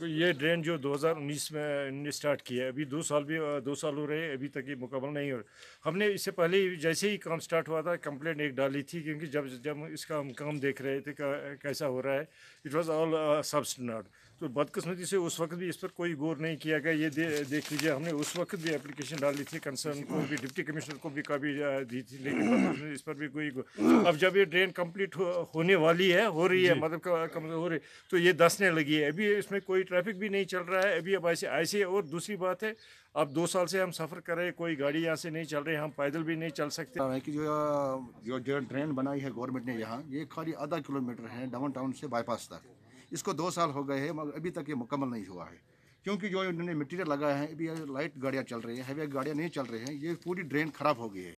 ये ड्रेन जो 2019 में स्टार्ट किया है, अभी 2 साल हो रहे हैं, अभी तक ये मुकम्मल नहीं हो रहा। हमने इससे पहले ही जैसे ही काम स्टार्ट हुआ था कंप्लेंट एक डाली थी, क्योंकि जब जब इसका हम काम देख रहे थे कैसा हो रहा है, इट वाज ऑल सबस्टैंडर्ड। तो बदकिस्मती से उस वक्त भी इस पर कोई गौर नहीं किया गया। ये देख लीजिए, हमने उस वक्त भी एप्लीकेशन डाली थी, कंसर्न को भी, डिप्टी कमिश्नर को भी कभी दी थी, लेकिन बदकिस्मती इस पर भी अब जब ये ड्रेन कंप्लीट होने वाली है, हो रही है, मतलब कम हो रही, तो ये दसने लगी है। अभी इसमें कोई ट्रैफिक भी नहीं चल रहा है अभी। अब ऐसे ऐसे और दूसरी बात है, अब 2 साल से हम सफ़र कर रहे हैं, कोई गाड़ी यहाँ से नहीं चल रही, हम पैदल भी नहीं चल सकते। है कि जो ड्रेन बनाई है गवर्नमेंट ने यहाँ, ये खाली आधा किलोमीटर है डाउन टाउन से बाईपास तक। इसको 2 साल हो गए हैं मगर अभी तक ये मुकम्मल नहीं हुआ है, क्योंकि जो इन्होंने मटीरियल लगाया है, अभी लाइट गाड़ियाँ चल रही है, हैवी गाड़ियाँ नहीं चल रही हैं, ये पूरी ड्रेन ख़राब हो गई है।